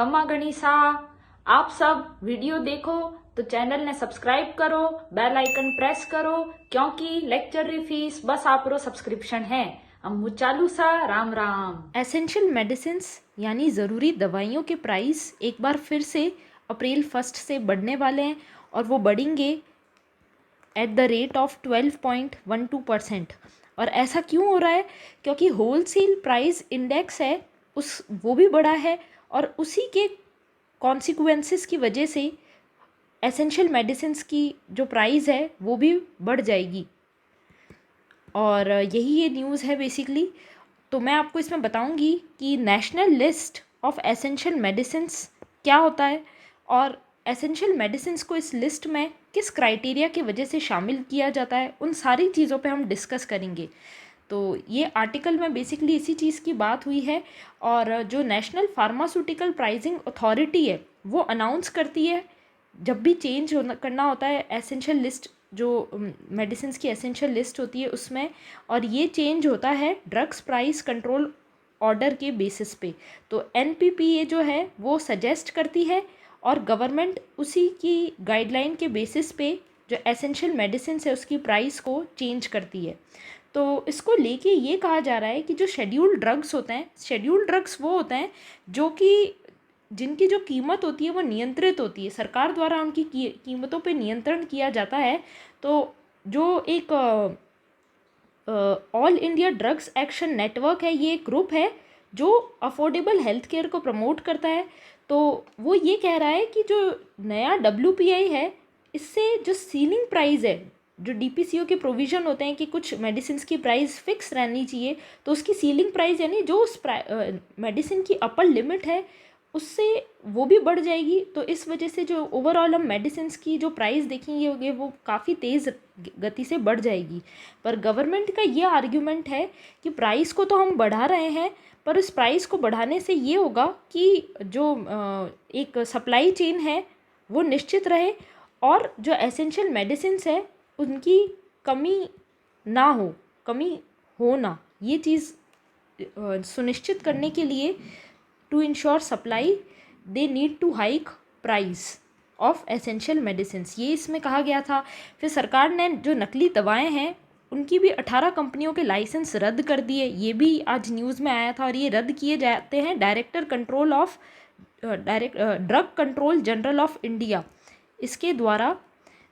खम्मा गणिसा। आप सब वीडियो देखो तो चैनल ने सब्सक्राइब करो, बेल आइकन प्रेस करो, क्योंकि लेक्चर री फीस बस आपरो सब्सक्रिप्शन है। अम्मू चालू सा राम राम। एसेंशियल मेडिसिन्स यानी ज़रूरी दवाइयों के प्राइस एक बार फिर से अप्रैल 1 से बढ़ने वाले हैं और वो बढ़ेंगे एट द रेट ऑफ 12.12%। और ऐसा क्यों हो रहा है? क्योंकि होलसेल प्राइस इंडेक्स है वो भी बढ़ा है और उसी के कॉन्सिक्वेंसेस की वजह से एसेंशियल मेडिसिन्स की जो प्राइस है वो भी बढ़ जाएगी। और यही ये न्यूज़ है बेसिकली। तो मैं आपको इसमें बताऊंगी कि national list of essential medicines क्या होता है और एसेंशियल मेडिसिन्स को इस लिस्ट में किस क्राइटेरिया की वजह से शामिल किया जाता है, उन सारी चीज़ों पे हम डिस्कस करेंगे। तो ये आर्टिकल में बेसिकली इसी चीज़ की बात हुई है और जो नेशनल फार्मास्यूटिकल प्राइसिंग अथॉरिटी है वो अनाउंस करती है जब भी चेंज करना होता है एसेंशियल लिस्ट, जो मेडिसिन्स की एसेंशियल लिस्ट होती है उसमें। और ये चेंज होता है ड्रग्स प्राइस कंट्रोल ऑर्डर के बेसिस पे। तो एनपीपीए जो है वो सजेस्ट करती है और गवर्नमेंट उसी की गाइडलाइन के बेसिस पे जो एसेंशियल मेडिसिन्स है उसकी प्राइस को चेंज करती है। तो इसको लेके ये कहा जा रहा है कि जो शेड्यूल्ड ड्रग्स होते हैं, शेड्यूल्ड ड्रग्स वो होते हैं जो कि जिनकी जो कीमत होती है वो नियंत्रित होती है, सरकार द्वारा उनकी कीमतों पे नियंत्रण किया जाता है। तो जो एक all India drugs action network है, ये एक ग्रुप है जो अफोर्डेबल हेल्थ केयर को प्रमोट करता है। तो वो ये कह रहा है कि जो नया WPI है इससे जो सीलिंग प्राइस है, जो DPCO के प्रोविज़न होते हैं कि कुछ मेडिसिन की प्राइस फिक्स रहनी चाहिए, तो उसकी सीलिंग प्राइस यानी जो उस मेडिसिन की अपर लिमिट है उससे वो भी बढ़ जाएगी। तो इस वजह से जो ओवरऑल हम मेडिसिन्स की जो प्राइस देखेंगे वो काफ़ी तेज़ गति से बढ़ जाएगी। पर गवर्नमेंट का ये आर्ग्यूमेंट है कि प्राइस को तो हम बढ़ा रहे हैं, पर इस प्राइस को बढ़ाने से ये होगा कि जो एक सप्लाई चेन है वो निश्चित रहे और जो एसेंशियल मेडिसिन्स है उनकी कमी ना, ये चीज़ सुनिश्चित करने के लिए to ensure supply they need to hike price of essential medicines, ये इसमें कहा गया था। फिर सरकार ने जो नकली दवाएं हैं उनकी भी 18 कंपनियों के लाइसेंस रद्द कर दिए, ये भी आज न्यूज़ में आया था। और ये रद्द किए जाते हैं drug control general of India, इसके द्वारा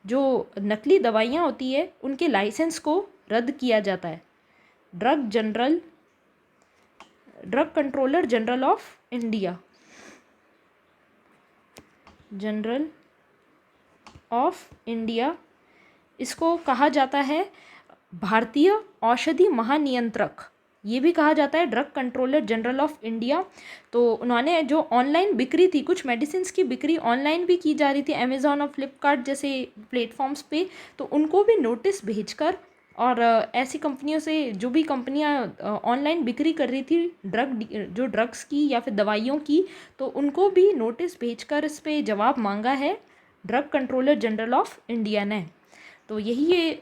जो नकली दवाइयाँ होती है उनके लाइसेंस को रद्द किया जाता है। Drug controller general of India, general of India, इसको कहा जाता है भारतीय औषधि महानियंत्रक, ये भी कहा जाता है drug controller general of India. तो उन्होंने जो ऑनलाइन बिक्री थी, कुछ मेडिसिन्स की बिक्री ऑनलाइन भी की जा रही थी अमेज़ॉन और फ्लिपकार्ट जैसे प्लेटफॉर्म्स पे, तो उनको भी नोटिस भेजकर और ऐसी कंपनियों से, जो भी कंपनियां ऑनलाइन बिक्री कर रही थी ड्रग्स की या फिर दवाइयों की, तो उनको भी नोटिस भेजकर इस पे जवाब मांगा है drug controller general of India ने। तो यही ये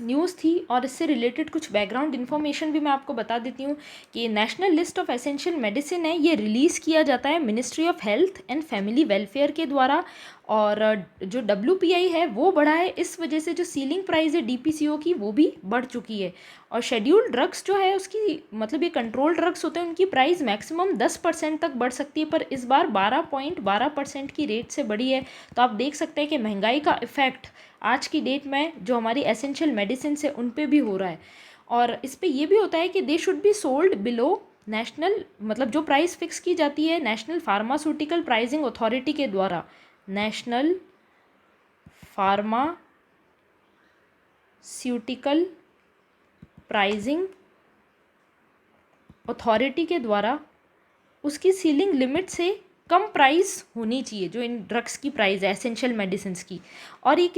न्यूज़ थी और इससे रिलेटेड कुछ बैकग्राउंड इन्फॉर्मेशन भी मैं आपको बता देती हूँ कि national list of essential medicine है, ये रिलीज़ किया जाता है ministry of health and family welfare के द्वारा। और जो WPI है वो बढ़ा है, इस वजह से जो सीलिंग प्राइस है DPCO की वो भी बढ़ चुकी है। और शेड्यूल्ड ड्रग्स जो है उसकी, मतलब ये कंट्रोल ड्रग्स होते हैं, उनकी प्राइस मैक्सिमम 10% तक बढ़ सकती है, पर इस बार 12.12% की रेट से बढ़ी है। तो आप देख सकते हैं कि महंगाई का इफ़ेक्ट आज की डेट में जो हमारी एसेंशियल मेडिसिन है उन पे भी हो रहा है। और इस पे ये भी होता है कि they should be sold below national, मतलब जो प्राइस फिक्स की जाती है नेशनल फार्मास्यूटिकल प्राइसिंग अथॉरिटी के द्वारा, नेशनल फार्मास्यूटिकल प्राइसिंग अथॉरिटी के द्वारा उसकी सीलिंग लिमिट से कम प्राइस होनी चाहिए जो इन ड्रग्स की प्राइस है एसेंशियल मेडिसिन्स की। और ये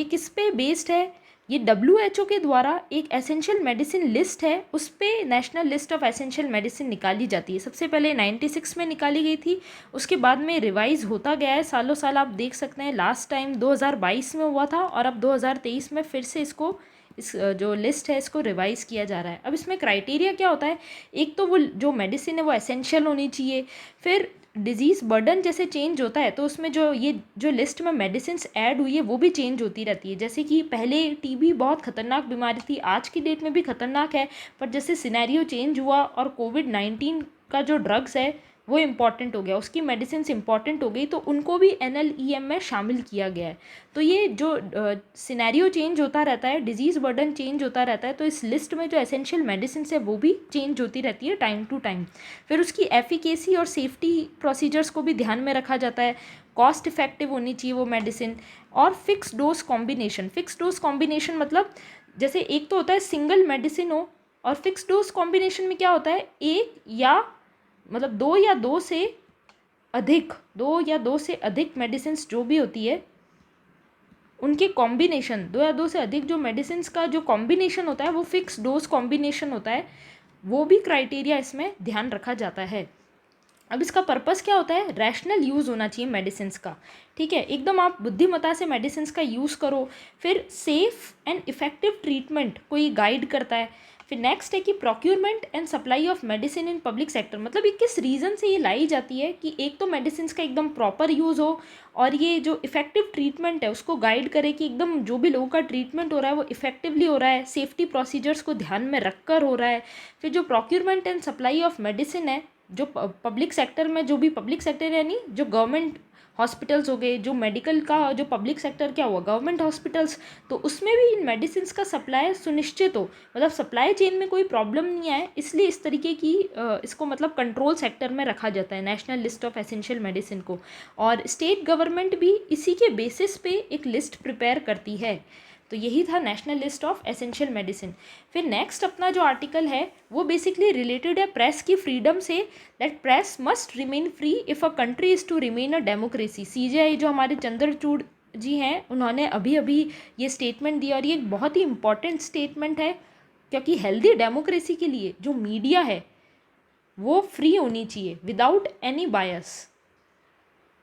किस पे बेस्ड है? ये WHO के द्वारा एक एसेंशियल मेडिसिन लिस्ट है, उस पे national list of essential medicine निकाली जाती है। सबसे पहले 96 में निकाली गई थी, उसके बाद में रिवाइज होता गया है सालों साल। आप देख सकते हैं लास्ट टाइम 2022 में हुआ था और अब 2023 में फिर से इस जो लिस्ट है इसको रिवाइज़ किया जा रहा है। अब इसमें क्राइटेरिया क्या होता है, एक तो वो जो मेडिसिन है वो एसेंशियल होनी चाहिए, फिर डिजीज़ बर्डन जैसे चेंज होता है तो उसमें जो ये जो लिस्ट में मेडिसिन्स ऐड हुई है वो भी चेंज होती रहती है। जैसे कि पहले टीबी बहुत ख़तरनाक बीमारी थी, आज की डेट में भी ख़तरनाक है, पर जैसे सिनेरियो चेंज हुआ और कोविड-19 का जो ड्रग्स है वो इम्पॉर्टेंट हो गया, उसकी मेडिसिन्स इम्पॉर्टेंट हो गई, तो उनको भी NLEM में शामिल किया गया है। तो ये जो सिनेरियो चेंज होता रहता है, डिजीज़ बर्डन चेंज होता रहता है, तो इस लिस्ट में जो एसेंशियल मेडिसिन्स है वो भी चेंज होती रहती है टाइम टू टाइम। फिर उसकी एफिकेसी और सेफ्टी प्रोसीजर्स को भी ध्यान में रखा जाता है, कॉस्ट इफेक्टिव होनी चाहिए वो मेडिसिन, और fix dose combination. Fix dose combination मतलब जैसे एक तो होता है सिंगल मेडिसिन हो, और फिक्स डोज कॉम्बिनेशन में क्या होता है, एक या मतलब दो या दो से अधिक मेडिसिन्स जो भी होती है उनके कॉम्बिनेशन, दो या दो से अधिक जो मेडिसिन्स का जो कॉम्बिनेशन होता है वो फिक्स डोज कॉम्बिनेशन होता है, वो भी क्राइटेरिया इसमें ध्यान रखा जाता है। अब इसका पर्पस क्या होता है, रैशनल यूज़ होना चाहिए मेडिसिन्स का, ठीक है, एकदम आप बुद्धिमत्ता से मेडिसिन्स का यूज़ करो। फिर सेफ एंड इफेक्टिव ट्रीटमेंट को ये गाइड करता है। फिर नेक्स्ट है कि procurement and supply of medicine in public sector, मतलब ये किस रीज़न से ये लाई जाती है कि एक तो मेडिसिन्स का एकदम प्रॉपर यूज़ हो, और ये जो इफेक्टिव ट्रीटमेंट है उसको गाइड करे कि एकदम जो भी लोगों का ट्रीटमेंट हो रहा है वो इफेक्टिवली हो रहा है, सेफ्टी प्रोसीजर्स को ध्यान में रख कर हो रहा है। फिर जो procurement and supply of medicine है, जो पब्लिक सेक्टर में, जो भी पब्लिक सेक्टर यानी जो गवर्नमेंट हॉस्पिटल्स हो गए, जो मेडिकल का जो पब्लिक सेक्टर क्या हुआ, गवर्नमेंट हॉस्पिटल्स, तो उसमें भी इन मेडिसिन्स का सप्लाई सुनिश्चित हो, मतलब सप्लाई चेन में कोई प्रॉब्लम नहीं आए, इसलिए इस तरीके की इसको मतलब कंट्रोल सेक्टर में रखा जाता है national list of essential medicine को। और स्टेट गवर्नमेंट भी इसी के बेसिस पे एक लिस्ट प्रिपेयर करती है। तो यही था national list of essential medicine. फिर नेक्स्ट अपना जो आर्टिकल है वो बेसिकली रिलेटेड है प्रेस की फ्रीडम से, that press must remain free if a country is to remain a democracy. CJI जो हमारे चंद्रचूड़ जी हैं उन्होंने अभी अभी ये स्टेटमेंट दिया, और ये एक बहुत ही इंपॉर्टेंट स्टेटमेंट है, क्योंकि हेल्दी डेमोक्रेसी के लिए जो मीडिया है वो फ्री होनी चाहिए विदाउट एनी बायस।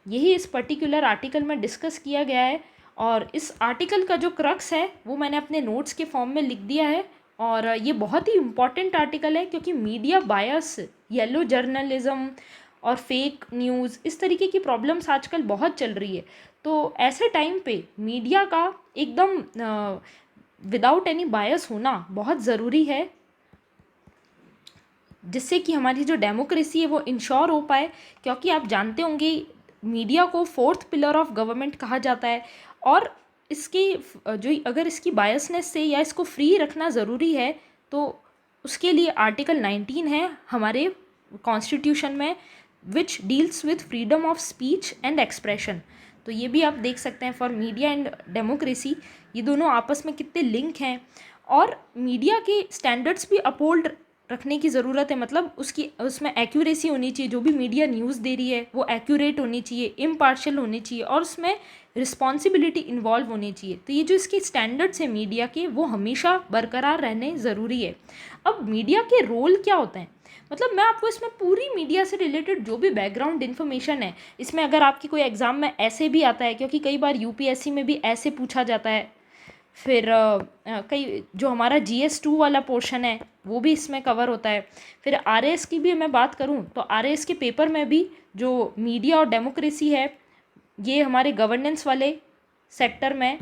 यही इस पर्टिकुलर आर्टिकल में डिस्कस किया गया है, और इस आर्टिकल का जो क्रक्स है वो मैंने अपने नोट्स के फॉर्म में लिख दिया है। और ये बहुत ही इम्पॉर्टेंट आर्टिकल है, क्योंकि मीडिया बायस, येलो जर्नलिज्म और फेक न्यूज़, इस तरीके की प्रॉब्लम्स आजकल बहुत चल रही है। तो ऐसे टाइम पे मीडिया का एकदम विदाउट एनी बायस होना बहुत ज़रूरी है, जिससे कि हमारी जो डेमोक्रेसी है वो इंश्योर हो पाए। क्योंकि आप जानते होंगे मीडिया को फोर्थ पिलर ऑफ गवर्नमेंट कहा जाता है, और इसकी जो अगर इसकी बायसनेस से या इसको फ्री रखना ज़रूरी है तो उसके लिए आर्टिकल 19 है हमारे कॉन्स्टिट्यूशन में, which deals with freedom of speech and expression. तो ये भी आप देख सकते हैं, फॉर मीडिया एंड डेमोक्रेसी ये दोनों आपस में कितने लिंक हैं। और मीडिया के स्टैंडर्ड्स भी अपहोल्ड रखने की ज़रूरत है, मतलब उसमें एक्यूरेसी होनी चाहिए, जो भी मीडिया न्यूज़ दे रही है वो एक्यूरेट होनी चाहिए, इम्पार्शियल होनी चाहिए, और उसमें रिस्पॉन्सिबिलिटी इन्वॉल्व होनी चाहिए। तो ये जो इसके स्टैंडर्ड्स हैं मीडिया के वो हमेशा बरकरार रहने ज़रूरी है। अब मीडिया के रोल क्या होते हैं, मतलब मैं आपको इसमें पूरी मीडिया से रिलेटेड जो भी बैकग्राउंड इन्फॉर्मेशन है, इसमें अगर आपकी कोई एग्ज़ाम में ऐसे भी आता है, क्योंकि कई बार UPSC में भी ऐसे पूछा जाता है, फिर कई जो हमारा GS2 वाला पोर्शन है वो भी इसमें कवर होता है। फिर RAS की भी मैं बात करूं तो RAS के पेपर में भी जो मीडिया और डेमोक्रेसी है ये हमारे गवर्नेंस वाले सेक्टर में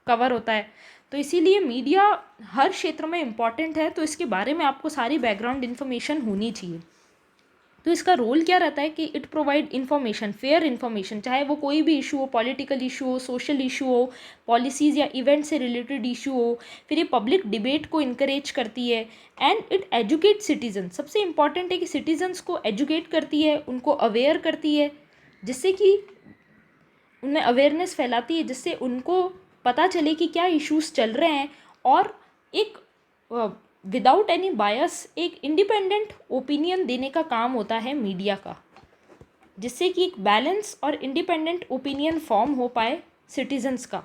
कवर होता है। तो इसीलिए मीडिया हर क्षेत्र में इम्पॉर्टेंट है, तो इसके बारे में आपको सारी बैकग्राउंड इन्फॉर्मेशन होनी चाहिए। तो इसका रोल क्या रहता है कि it provide information, fair information, चाहे वो कोई भी इशू हो, पॉलिटिकल इशू हो, सोशल इशू हो, पॉलिसीज़ या इवेंट से रिलेटेड इशू हो। फिर ये पब्लिक डिबेट को इनकरेज करती है, एंड इट एजुकेट सिटीजन। सबसे इम्पॉर्टेंट है कि सिटीजन्स को एजुकेट करती है, उनको अवेयर करती है, जिससे कि उनमें अवेयरनेस फैलाती है, जिससे उनको पता चले कि क्या इश्यूज चल रहे हैं, और एक विदाउट एनी बायस एक इंडिपेंडेंट ओपिनियन देने का काम होता है मीडिया का, जिससे कि एक बैलेंस और इंडिपेंडेंट ओपिनियन फॉर्म हो पाए सिटीजन्स का।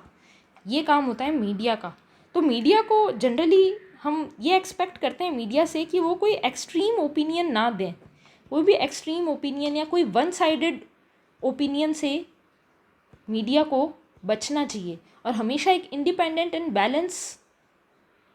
ये काम होता है मीडिया का। तो मीडिया को जनरली हम ये एक्सपेक्ट करते हैं मीडिया से कि वो कोई एक्सट्रीम ओपिनियन ना दें, कोई भी एक्सट्रीम ओपिनियन या कोई वन साइडेड ओपिनियन से मीडिया को बचना चाहिए, और हमेशा एक इंडिपेंडेंट एंड बैलेंस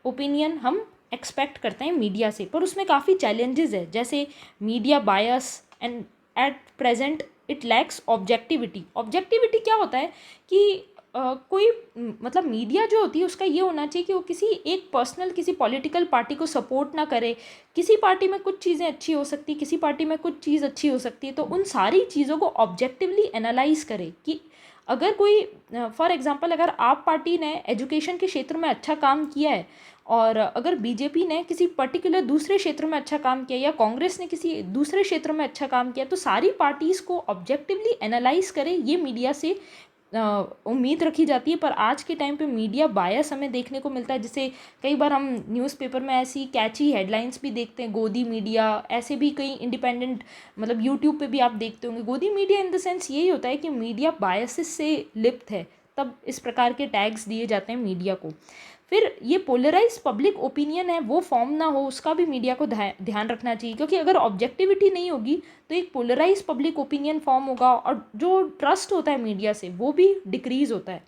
ओपिनियन हम एक्सपेक्ट करते हैं मीडिया से, पर उसमें काफ़ी चैलेंजेस है, जैसे media bias and at present it lacks objectivity. Objectivity क्या होता है कि कोई मतलब मीडिया जो होती है उसका ये होना चाहिए कि वो किसी एक पर्सनल किसी पॉलिटिकल पार्टी को सपोर्ट ना करे। किसी पार्टी में कुछ चीज़ें अच्छी हो सकती, किसी पार्टी में कुछ चीज़ अच्छी हो सकती है, तो उन सारी चीज़ों को ऑब्जेक्टिवली एनालाइज करे कि अगर कोई फॉर एग्जांपल अगर आप पार्टी ने एजुकेशन के क्षेत्र में अच्छा काम किया है और अगर बीजेपी ने किसी पर्टिकुलर दूसरे क्षेत्र में अच्छा काम किया या कांग्रेस ने किसी दूसरे क्षेत्र में अच्छा काम किया, तो सारी पार्टीज़ को ऑब्जेक्टिवली एनालाइज करें, ये मीडिया से उम्मीद रखी जाती है। पर आज के टाइम पे मीडिया बायस हमें देखने को मिलता है, जिसे कई बार हम न्यूज़पेपर में ऐसी कैची हेडलाइंस भी देखते हैं, गोदी मीडिया, ऐसे भी कई इंडिपेंडेंट मतलब यूट्यूब पे भी आप देखते होंगे। गोदी मीडिया इन द सेंस यही होता है कि मीडिया बायसेस से लिप्त है, तब इस प्रकार के टैग्स दिए जाते हैं मीडिया को। फिर ये पोलराइज पब्लिक ओपिनियन है वो फॉर्म ना हो, उसका भी मीडिया को ध्यान रखना चाहिए, क्योंकि अगर ऑब्जेक्टिविटी नहीं होगी तो एक पोलराइज पब्लिक ओपिनियन फॉर्म होगा और जो ट्रस्ट होता है मीडिया से वो भी डिक्रीज़ होता है।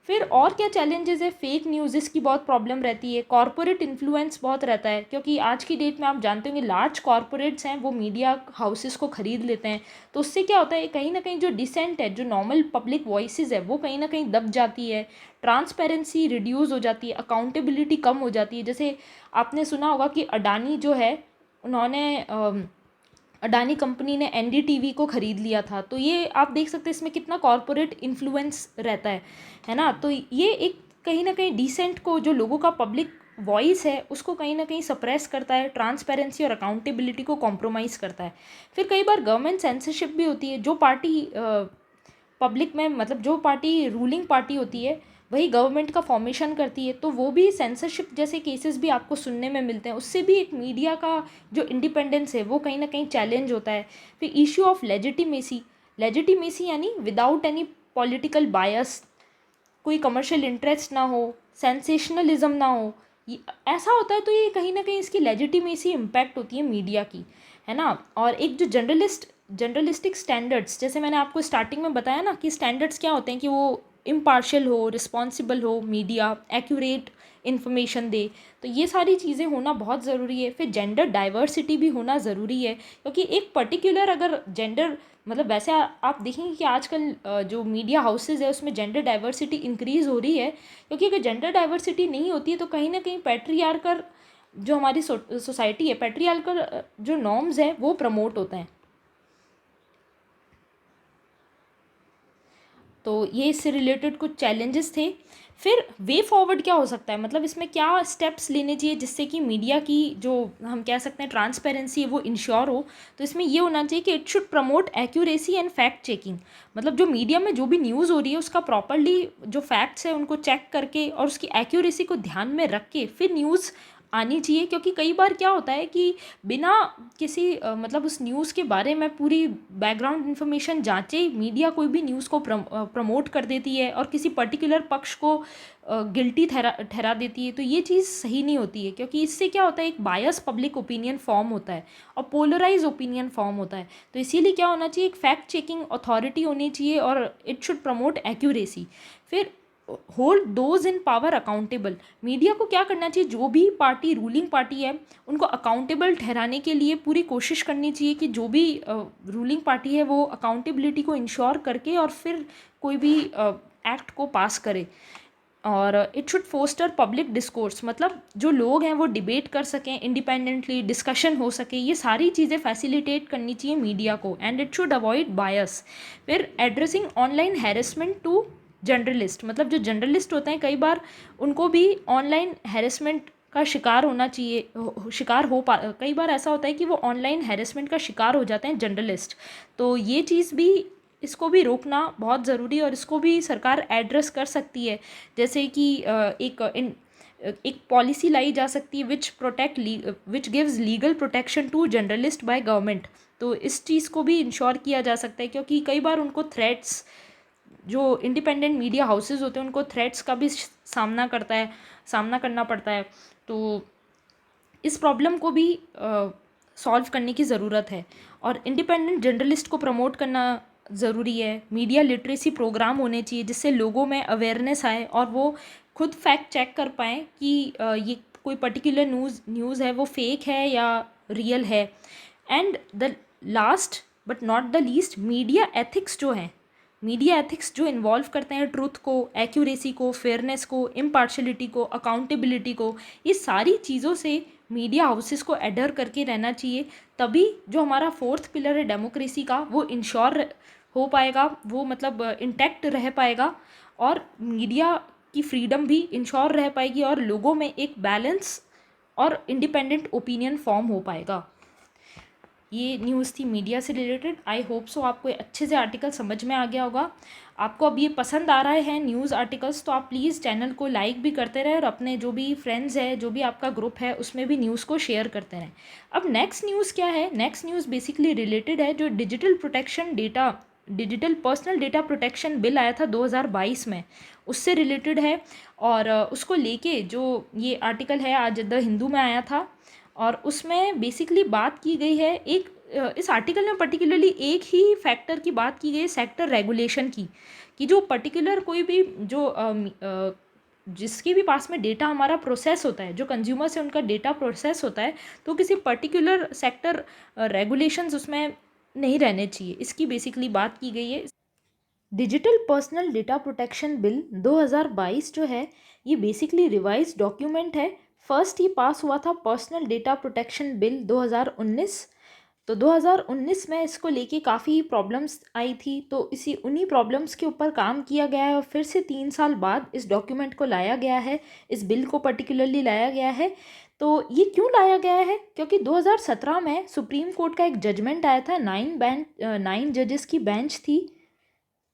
फिर और क्या चैलेंजेस है, फेक न्यूज़ की बहुत प्रॉब्लम रहती है, कॉरपोरेट इन्फ्लुएंस बहुत रहता है, क्योंकि आज की डेट में आप जानते होंगे लार्ज कॉरपोरेट्स हैं वो मीडिया हाउसेस को ख़रीद लेते हैं, तो उससे क्या होता है कहीं ना कहीं जो डिसेंट है, जो नॉर्मल पब्लिक वॉइसेस है वो कहीं ना कहीं दब जाती है, ट्रांसपेरेंसी रिड्यूस हो जाती है, अकाउंटेबिलिटी कम हो जाती है। जैसे आपने सुना होगा कि अडानी जो है उन्होंने अडानी कंपनी ने एनडीटीवी को ख़रीद लिया था, तो ये आप देख सकते हैं इसमें कितना कॉरपोरेट इन्फ्लुएंस रहता है ना। तो ये एक कहीं ना कहीं डिसेंट को, जो लोगों का पब्लिक वॉइस है उसको कहीं ना कहीं सप्रेस करता है, ट्रांसपेरेंसी और अकाउंटेबिलिटी को कॉम्प्रोमाइज़ करता है। फिर कई बार गवर्नमेंट सेंसरशिप भी होती है, जो पार्टी पब्लिक में मतलब जो पार्टी रूलिंग पार्टी होती है वही गवर्नमेंट का फॉर्मेशन करती है, तो वो भी सेंसरशिप जैसे केसेस भी आपको सुनने में मिलते हैं, उससे भी एक मीडिया का जो इंडिपेंडेंस है वो कहीं ना कहीं चैलेंज होता है। फिर इशू ऑफ लेजिटिमेसी, लेजिटिमेसी यानी विदाउट एनी पॉलिटिकल बायस, कोई कमर्शियल इंटरेस्ट ना हो, सेंसेशनलिज्म ना हो, ऐसा होता है तो ये कहीं ना कहीं इसकी लेजिटिमेसी इम्पैक्ट होती है मीडिया की, है ना। और एक जो जर्नलिस्टिक स्टैंडर्ड्स, जैसे मैंने आपको स्टार्टिंग में बताया ना कि स्टैंडर्ड्स क्या होते हैं कि वो इम्पार्शियल हो, रिस्पॉन्सिबल हो, मीडिया एक्यूरेट इन्फॉर्मेशन दे, तो ये सारी चीज़ें होना बहुत ज़रूरी है। फिर जेंडर डाइवर्सिटी भी होना ज़रूरी है, क्योंकि एक पर्टिकुलर अगर जेंडर मतलब वैसे आप देखेंगे कि आजकल जो मीडिया हाउसेज है उसमें जेंडर डाइवर्सिटी इंक्रीज़ हो रही है, क्योंकि अगर जेंडर डाइवर्सिटी नहीं होती है तो कहीं ना कहीं पैट्रियार्कल जो हमारी सोसाइटी है, पैट्रियार्कल जो नॉर्म्स हैं वो प्रमोट होते हैं। तो ये इससे रिलेटेड कुछ चैलेंजेस थे। फिर वे फॉरवर्ड क्या हो सकता है, मतलब इसमें क्या स्टेप्स लेने चाहिए जिससे कि मीडिया की जो हम कह सकते हैं ट्रांसपेरेंसी है वो इंश्योर हो। तो इसमें ये होना चाहिए कि it should promote accuracy and fact checking, मतलब जो मीडिया में जो भी न्यूज़ हो रही है उसका प्रॉपरली जो फैक्ट्स है उनको चेक करके और उसकी एक्यूरेसी को ध्यान में रख के फिर न्यूज़ आनी चाहिए। क्योंकि कई बार क्या होता है कि बिना किसी मतलब उस न्यूज़ के बारे में पूरी बैकग्राउंड इन्फॉर्मेशन जांचे मीडिया कोई भी न्यूज़ को प्रमोट कर देती है और किसी पर्टिकुलर पक्ष को गिल्टी ठहरा देती है, तो ये चीज़ सही नहीं होती है, क्योंकि इससे क्या होता है एक बायस पब्लिक ओपिनियन फॉर्म होता है और पोलराइज ओपिनियन फॉर्म होता है। तो इसीलिए क्या होना चाहिए, एक फैक्ट चेकिंग अथॉरिटी होनी चाहिए और इट शुड प्रमोट एक्यूरेसी। फिर hold those in power accountable, media को क्या करना चाहिए, जो भी पार्टी रूलिंग पार्टी है उनको अकाउंटेबल ठहराने के लिए पूरी कोशिश करनी चाहिए कि जो भी रूलिंग पार्टी है वो अकाउंटेबिलिटी को इंश्योर करके और फिर कोई भी एक्ट को पास करे। और it should foster public discourse, मतलब जो लोग हैं वो डिबेट कर सकें इंडिपेंडेंटली, डिस्कशन हो सके, ये सारी चीज़ें फैसिलिटेट करनी चाहिए मीडिया को। And it should avoid bias. फिर addressing online harassment to journalist, मतलब जो जर्नलिस्ट होते हैं कई बार उनको भी ऑनलाइन हैरेसमेंट का शिकार होना चाहिए, कई बार ऐसा होता है कि वो ऑनलाइन हैरेसमेंट का शिकार हो जाते हैं जर्नलिस्ट, तो ये चीज़ भी इसको भी रोकना बहुत ज़रूरी है और इसको भी सरकार एड्रेस कर सकती है। जैसे कि एक पॉलिसी लाई जा सकती है which gives legal protection to journalist by government, तो इस चीज़ को भी इंश्योर किया जा सकता है, क्योंकि कई बार उनको थ्रेट्स, जो इंडिपेंडेंट मीडिया हाउसेस होते हैं उनको थ्रेट्स का भी सामना करना पड़ता है। तो इस प्रॉब्लम को भी सॉल्व करने की ज़रूरत है और इंडिपेंडेंट जर्नलिस्ट को प्रमोट करना ज़रूरी है। मीडिया लिटरेसी प्रोग्राम होने चाहिए जिससे लोगों में अवेयरनेस आए और वो खुद फैक्ट चेक कर पाएँ कि ये कोई पर्टिकुलर न्यूज़ है वो फेक है या रियल है। And the last but not the least, media ethics जो हैं, मीडिया एथिक्स जो इन्वॉल्व करते हैं ट्रुथ को, एक्यूरेसी को, फेयरनेस को, इम्पार्शलिटी को, अकाउंटेबिलिटी को, ये सारी चीज़ों से मीडिया हाउसेस को एडर करके रहना चाहिए। तभी जो हमारा फोर्थ पिलर है डेमोक्रेसी का वो इंश्योर हो पाएगा, वो मतलब इंटैक्ट रह पाएगा, और मीडिया की फ्रीडम भी इंश्योर रह पाएगी, और लोगों में एक बैलेंस और इंडिपेंडेंट ओपिनियन फॉर्म हो पाएगा। ये न्यूज़ थी मीडिया से रिलेटेड। आई होप सो आपको अच्छे से आर्टिकल समझ में आ गया होगा। आपको अब ये पसंद आ रहे हैं न्यूज़ आर्टिकल्स तो आप प्लीज़ चैनल को लाइक भी करते रहें और अपने जो भी फ्रेंड्स है, जो भी आपका ग्रुप है, उसमें भी न्यूज़ को शेयर करते रहें। अब नेक्स्ट न्यूज़ क्या है? नेक्स्ट न्यूज़ बेसिकली रिलेटेड है जो digital personal data protection bill आया था 2022 में, उससे रिलेटेड है। और उसको लेके जो ये आर्टिकल है आज द हिंदू में आया था, और उसमें बेसिकली बात की गई है इस आर्टिकल में पर्टिकुलरली एक ही फैक्टर की बात की गई है, सेक्टर रेगुलेशन की, कि जो पर्टिकुलर कोई भी जो जिसके भी पास में डेटा हमारा प्रोसेस होता है, जो कंज्यूमर से उनका डेटा प्रोसेस होता है, तो किसी पर्टिकुलर सेक्टर रेगुलेशंस उसमें नहीं रहने चाहिए, इसकी बेसिकली बात की गई है। Digital personal data protection bill 2022 जो है ये बेसिकली रिवाइज डॉक्यूमेंट है। फर्स्ट ये पास हुआ था पर्सनल डेटा प्रोटेक्शन बिल 2019। तो 2019 में इसको लेके काफ़ी प्रॉब्लम्स आई थी, तो उन्हीं प्रॉब्लम्स के ऊपर काम किया गया है और फिर से 3 साल बाद इस डॉक्यूमेंट को लाया गया है, इस बिल को पर्टिकुलरली लाया गया है। तो ये क्यों लाया गया है? क्योंकि 2017 में सुप्रीम कोर्ट का एक जजमेंट आया था, 9 जजेस की बेंच थी,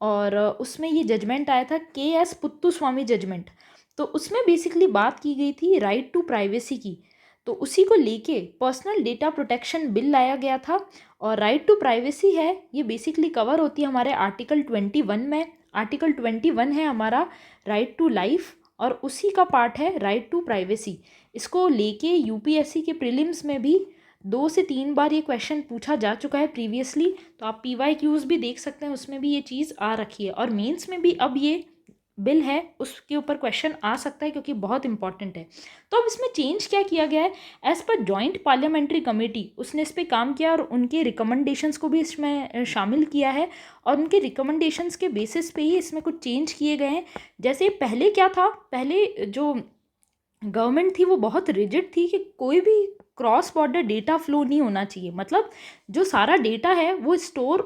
और उसमें ये जजमेंट आया था KS पुत्तुस्वामी जजमेंट। तो उसमें बेसिकली बात की गई थी राइट टू प्राइवेसी की, तो उसी को लेके पर्सनल डेटा प्रोटेक्शन बिल लाया गया था। और राइट टू प्राइवेसी है ये बेसिकली कवर होती है हमारे आर्टिकल 21 में। आर्टिकल 21 है हमारा राइट टू लाइफ, और उसी का पार्ट है राइट टू प्राइवेसी। इसको लेके UPSC के प्रीलिम्स में भी 2 से 3 बार ये क्वेश्चन पूछा जा चुका है प्रीवियसली, तो आप PYQs भी देख सकते हैं, उसमें भी ये चीज़ आ रखी है। और मेंस में भी अब ये बिल है उसके ऊपर क्वेश्चन आ सकता है, क्योंकि बहुत इंपॉर्टेंट है। तो अब इसमें चेंज क्या किया गया है? As per joint parliamentary committee उसने इस पर काम किया और उनके रिकमेंडेशंस को भी इसमें शामिल किया है, और उनके रिकमेंडेशंस के बेसिस पे ही इसमें कुछ चेंज किए गए हैं। जैसे पहले क्या था, पहले जो गवर्नमेंट थी वो बहुत रिजिड थी कि कोई भी क्रॉस बॉर्डर डेटा फ्लो नहीं होना चाहिए। मतलब जो सारा डेटा है वो स्टोर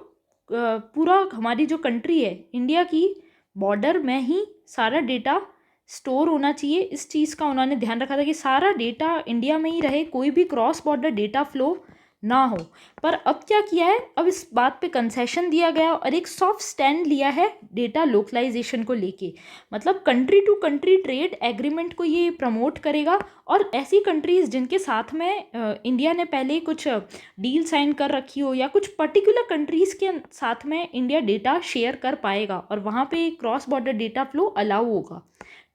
पूरा हमारी जो कंट्री है इंडिया की बॉर्डर में ही सारा डेटा स्टोर होना चाहिए। इस चीज़ का उन्होंने ध्यान रखा था कि सारा डेटा इंडिया में ही रहे, कोई भी क्रॉस बॉर्डर डेटा फ्लो ना हो। पर अब क्या किया है, अब इस बात पे कंसेशन दिया गया और एक सॉफ्ट स्टैंड लिया है डेटा लोकलाइजेशन को लेके। मतलब country to country trade agreement को ये प्रमोट करेगा, और ऐसी कंट्रीज़ जिनके साथ में इंडिया ने पहले कुछ डील साइन कर रखी हो, या कुछ पर्टिकुलर कंट्रीज़ के साथ में इंडिया डेटा शेयर कर पाएगा, और वहाँ पे cross border data flow allow होगा।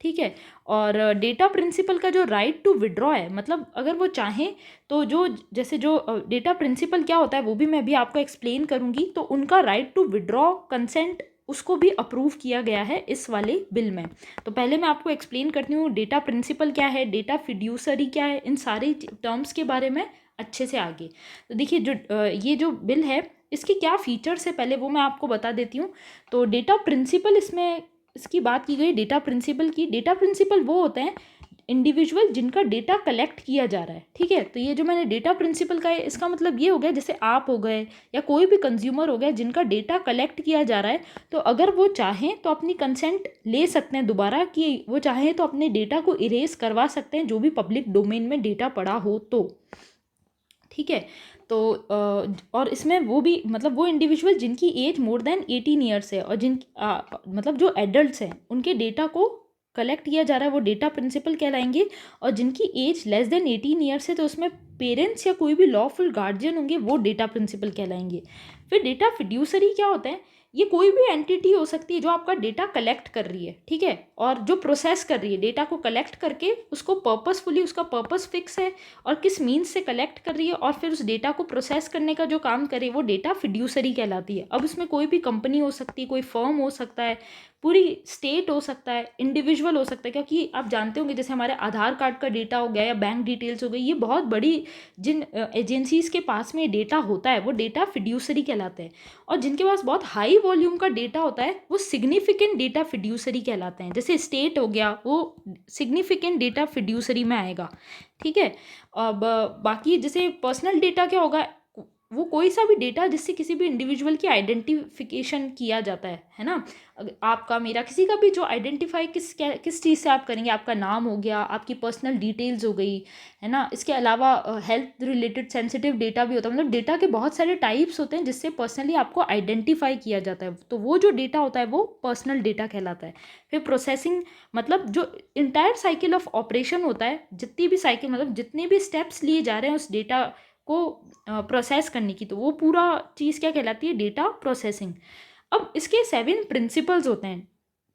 ठीक है। और डेटा प्रिंसिपल का जो राइट टू विड्रॉ है, मतलब अगर वो चाहें तो जो जैसे जो डेटा प्रिंसिपल क्या होता है वो भी मैं अभी आपको एक्सप्लेन करूँगी। तो उनका राइट टू विड्रॉ कंसेंट उसको भी अप्रूव किया गया है इस वाले बिल में। तो पहले मैं आपको एक्सप्लेन करती हूँ डेटा प्रिंसिपल क्या है, डेटा फिड्यूसरी क्या है, इन सारे टर्म्स के बारे में अच्छे से आगे। तो देखिए जो ये जो बिल है इसके क्या फीचर्स है पहले वो मैं आपको बता देती हूँ। तो डेटा प्रिंसिपल इसकी बात की गई डेटा प्रिंसिपल की। डेटा प्रिंसिपल वो होते हैं इंडिविजुअल जिनका डेटा कलेक्ट किया जा रहा है। ठीक है। तो ये जो मैंने डेटा प्रिंसिपल का है इसका मतलब ये हो गया जैसे आप हो गए या कोई भी कंज्यूमर हो गया जिनका डेटा कलेक्ट किया जा रहा है, तो अगर वो चाहें तो अपनी कंसेंट ले सकते हैं दोबारा, कि वो चाहें तो अपने डेटा को इरेज करवा सकते हैं जो भी पब्लिक डोमेन में डेटा पड़ा हो तो। ठीक है। तो और इसमें वो भी मतलब वो इंडिविजुअल जिनकी एज मोर देन 18 ईयर्स है और मतलब जो एडल्ट्स हैं उनके डेटा को कलेक्ट किया जा रहा है वो डेटा प्रिंसिपल कहलाएंगे। और जिनकी एज लेस देन 18 ईयर्स है तो उसमें पेरेंट्स या कोई भी लॉफुल गार्जियन होंगे वो डेटा प्रिंसिपल कहलाएंगे। फिर डेटा फिड्यूसरी क्या होता है ये कोई भी एंटिटी हो सकती है जो आपका डेटा कलेक्ट कर रही है, ठीक है, और जो प्रोसेस कर रही है डेटा को कलेक्ट करके उसको पर्पसफुली, उसका पर्पस फिक्स है और किस मीन्स से कलेक्ट कर रही है और फिर उस डेटा को प्रोसेस करने का जो काम करे वो डेटा फिड्यूसरी कहलाती है। अब इसमें कोई भी कंपनी हो सकती है, कोई फर्म हो सकता है, पूरी स्टेट हो सकता है, इंडिविजुअल हो सकता है, क्योंकि आप जानते होंगे जैसे हमारे आधार कार्ड का डेटा हो गया या बैंक डिटेल्स हो गई, ये बहुत बड़ी जिन एजेंसीज के पास में डेटा होता है वो डेटा फिड्यूसरी कहलाते हैं, और जिनके पास बहुत हाई वॉल्यूम का डेटा होता है वो सिग्निफिकेंट डेटा फिड्यूसरी कहलाते हैं। जैसे स्टेट हो गया वो सिग्निफिकेंट डेटा फिड्यूसरी में आएगा, ठीक है। अब बाकी जैसे पर्सनल डेटा क्या होगा, वो कोई सा भी डेटा जिससे किसी भी इंडिविजुअल की आइडेंटिफिकेशन किया जाता है ना। आपका मेरा किसी का भी जो आइडेंटिफाई किस चीज़ से आप करेंगे, आपका नाम हो गया, आपकी पर्सनल डिटेल्स हो गई, है ना। इसके अलावा हेल्थ रिलेटेड सेंसिटिव डेटा भी होता है, मतलब डेटा के बहुत सारे टाइप्स होते हैं जिससे पर्सनली आपको आइडेंटिफाई किया जाता है, तो वो जो डेटा होता है वो पर्सनल डेटा कहलाता है। फिर प्रोसेसिंग, मतलब जो इंटायर साइकिल ऑफ ऑपरेशन होता है, जितनी भी साइकिल, मतलब जितने भी स्टेप्स लिए जा रहे हैं उस डेटा को प्रोसेस करने की, तो वो पूरा चीज़ क्या कहलाती है, डेटा प्रोसेसिंग। अब इसके 7 प्रिंसिपल्स होते हैं,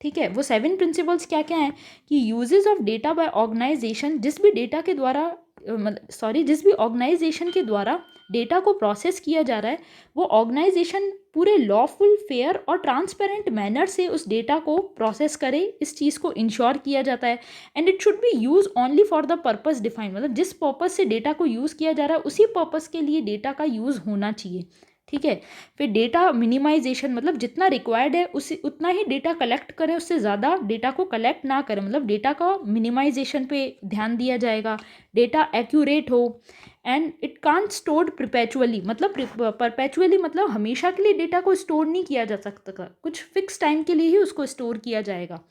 ठीक है। वो 7 प्रिंसिपल्स क्या क्या हैं कि uses of data by organization, जिस भी डेटा के द्वारा जिस भी ऑर्गेनाइजेशन के द्वारा डेटा को प्रोसेस किया जा रहा है, वो ऑर्गेनाइजेशन पूरे लॉफुल, फेयर और ट्रांसपेरेंट मैनर से उस डेटा को प्रोसेस करे, इस चीज़ को इंश्योर किया जाता है। And it should be use only for the purpose defined, मतलब जिस पर्पस से डेटा को यूज़ किया जा रहा है उसी पर्पस के लिए डेटा का यूज़ होना चाहिए, ठीक है। फिर डेटा मिनिमाइजेशन, मतलब जितना रिक्वायर्ड है उसी उतना ही डेटा कलेक्ट करें, उससे ज़्यादा डेटा को कलेक्ट ना करें, मतलब डेटा का मिनिमाइजेशन पे ध्यान दिया जाएगा। डेटा एक्यूरेट हो, and it can't stored perpetually, मतलब परपेचुअली मतलब हमेशा के लिए डेटा को स्टोर नहीं किया जा सकता, कुछ फिक्स टाइम के लिए ही उसको स्टोर किया जाएगा।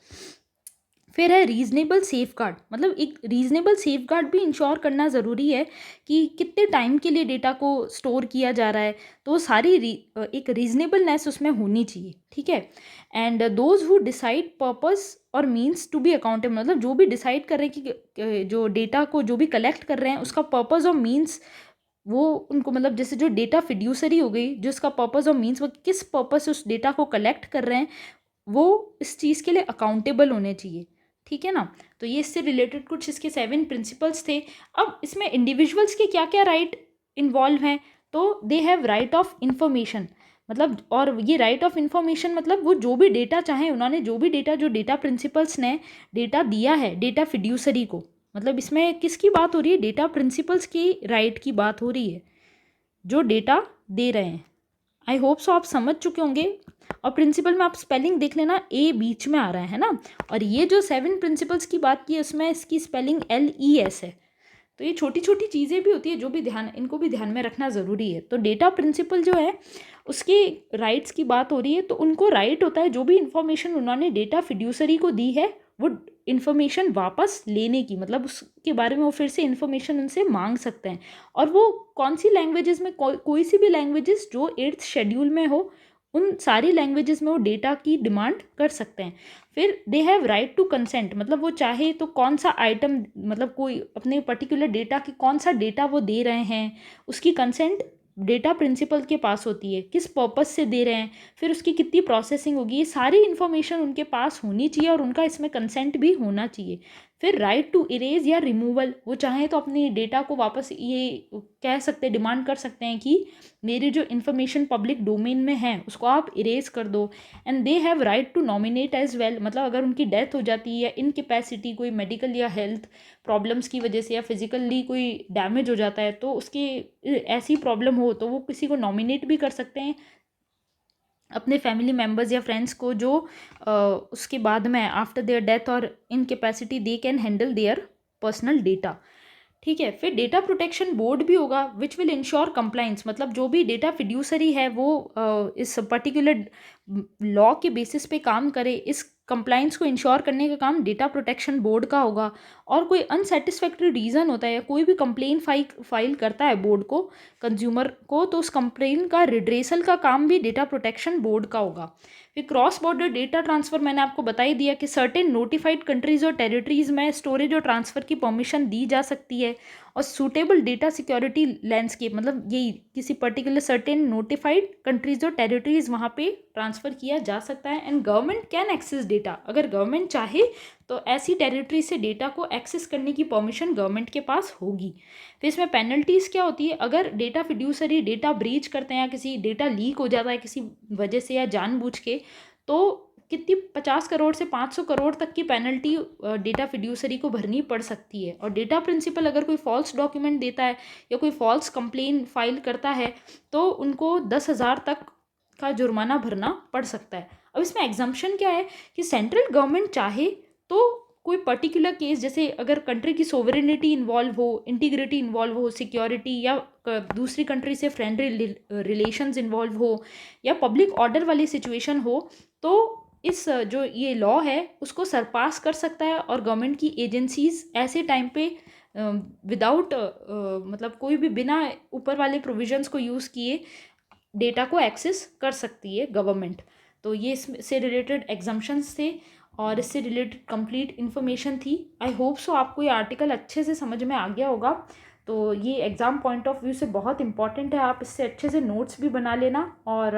फिर है रीजनेबल सेफगार्ड, मतलब एक रीजनेबल सेफगार्ड भी इंश्योर करना ज़रूरी है कि कितने टाइम के लिए डेटा को स्टोर किया जा रहा है, तो वो सारी एक रीजनेबलनेस उसमें होनी चाहिए, ठीक है। And those who decide purpose और मीन्स टू बी अकाउंटेबल, मतलब जो भी डिसाइड कर रहे हैं कि जो डेटा को जो भी कलेक्ट कर रहे हैं उसका पर्पस और मीन्स, वो उनको, मतलब जैसे जो डेटा फिड्यूसरी हो गई, जो उसका पर्पस और मीन्स, वो किस पर्पस से उस डेटा को कलेक्ट कर रहे हैं, वो इस चीज़ के लिए अकाउंटेबल होने चाहिए, ठीक है ना। तो ये इससे रिलेटेड कुछ इसके 7 प्रिंसिपल्स थे। अब इसमें इंडिविजुअल्स के क्या क्या राइट इन्वॉल्व हैं, तो दे हैव राइट ऑफ इंफॉर्मेशन, मतलब, और ये राइट ऑफ इंफॉर्मेशन मतलब वो जो भी डेटा चाहे, उन्होंने जो भी डेटा, जो डेटा प्रिंसिपल्स ने डेटा दिया है डेटा फिड्यूसरी को, मतलब इसमें किसकी बात हो रही है, डेटा प्रिंसिपल्स की राइट की बात हो रही है जो डेटा दे रहे हैं। आई होप सो आप समझ चुके होंगे। और प्रिंसिपल में आप स्पेलिंग देख लेना, ए बीच में आ रहा है ना, और ये जो 7 प्रिंसिपल्स की बात की है उसमें इसकी स्पेलिंग LES है। तो ये छोटी छोटी चीज़ें भी होती है जो भी इनको भी ध्यान में रखना ज़रूरी है। तो डेटा प्रिंसिपल जो है उसके राइट्स की बात हो रही है, तो उनको राइट होता है जो भी इंफॉर्मेशन उन्होंने डेटा फिड्यूसरी को दी है वो इन्फॉर्मेशन वापस लेने की, मतलब उसके बारे में वो फिर से इन्फॉर्मेशन उनसे मांग सकते हैं। और वो कौन सी लैंग्वेजेस में, कोई सी भी लैंग्वेजेस जो 8th शेड्यूल में हो, उन सारी लैंग्वेजेस में वो डेटा की डिमांड कर सकते हैं। फिर they have right to consent, मतलब वो चाहे तो कौन सा आइटम, मतलब कोई अपने पर्टिकुलर डेटा की कौन सा डेटा वो दे रहे हैं, उसकी कंसेंट डेटा प्रिंसिपल के पास होती है, किस पर्पस से दे रहे हैं, फिर उसकी कितनी प्रोसेसिंग होगी, ये सारी इन्फॉर्मेशन उनके पास होनी चाहिए और उनका इसमें कंसेंट भी होना चाहिए। फिर राइट टू इरेज या रिमूवल, वो चाहें तो अपनी डेटा को वापस, ये कह सकते, डिमांड कर सकते हैं कि मेरी जो इन्फॉर्मेशन पब्लिक डोमेन में है उसको आप इरेज कर दो। And they have right to nominate as well, मतलब अगर उनकी डेथ हो जाती है या इनकेपेसिटी, कोई मेडिकल या हेल्थ प्रॉब्लम्स की वजह से या फिजिकली कोई डैमेज हो जाता है, तो उसकी ऐसी प्रॉब्लम हो तो वो किसी को नॉमिनेट भी कर सकते हैं, अपने फैमिली मेम्बर्स या फ्रेंड्स को, जो उसके बाद में आफ्टर देयर डेथ और incapacity they can handle their personal data, ठीक है। फिर डेटा प्रोटेक्शन बोर्ड भी होगा विच विल इंश्योर कंप्लाइंस, मतलब जो भी डेटा फिड्यूसरी है वो इस पर्टिकुलर लॉ के बेसिस पे काम करे, इस कंप्लाइंस को इंश्योर करने का काम डेटा प्रोटेक्शन बोर्ड का होगा। और कोई अनसेटिस्फैक्ट्री रीज़न होता है या कोई भी कंप्लेन फाइल करता है बोर्ड को, कंज्यूमर को, तो उस कंप्लेन का रिड्रेसल का काम भी डेटा प्रोटेक्शन बोर्ड का होगा। फिर क्रॉस बॉर्डर डेटा ट्रांसफ़र मैंने आपको बता ही दिया कि सर्टेन नोटिफाइड कंट्रीज़ और टेरिटरीज़ में स्टोरेज और ट्रांसफ़र की परमिशन दी जा सकती है। और सूटेबल डेटा सिक्योरिटी लैंडस्केप, मतलब यही किसी पर्टिकुलर सर्टेन नोटिफाइड कंट्रीज़ और टेरिटरीज़ वहाँ पे ट्रांसफ़र किया जा सकता है। And government can access data, अगर गवर्नमेंट चाहे तो ऐसी टेरिटरी से डेटा को एक्सेस करने की परमिशन गवर्नमेंट के पास होगी। फिर इसमें पेनल्टीज़ क्या होती है, अगर डेटा फिड्यूसरी डेटा ब्रीच करते हैं या किसी डेटा लीक हो जाता है किसी वजह से या जानबूझ के, तो कितनी 50 करोड़ से 500 करोड़ तक की पेनल्टी डेटा फिड्यूसरी को भरनी पड़ सकती है। और डेटा प्रिंसिपल अगर कोई फॉल्स डॉक्यूमेंट देता है या कोई फॉल्स कंप्लेन फाइल करता है तो उनको 10,000 तक का जुर्माना भरना पड़ सकता है। अब इसमें एग्जम्पशन क्या है कि सेंट्रल गवर्नमेंट चाहे तो कोई पर्टिकुलर केस, जैसे अगर कंट्री की सोवरेनिटी इन्वॉल्व हो, इंटीग्रिटी इन्वॉल्व हो, सिक्योरिटी या दूसरी कंट्री से फ्रेंडली रिलेशंस इन्वॉल्व हो या पब्लिक ऑर्डर वाली सिचुएशन हो, तो इस जो ये लॉ है उसको सरपास कर सकता है और गवर्नमेंट की एजेंसीज ऐसे टाइम पे विदाउट मतलब कोई भी बिना ऊपर वाले प्रोविजंस को यूज़ किए डेटा को एक्सेस कर सकती है गवर्नमेंट। तो ये इससे रिलेटेड एग्जम्पशंस थे और इससे रिलेटेड कंप्लीट इन्फॉर्मेशन थी। आई होप सो आपको ये आर्टिकल अच्छे से समझ में आ गया होगा। तो ये एग्ज़ाम पॉइंट ऑफ व्यू से बहुत इंपॉर्टेंट है, आप इससे अच्छे से नोट्स भी बना लेना। और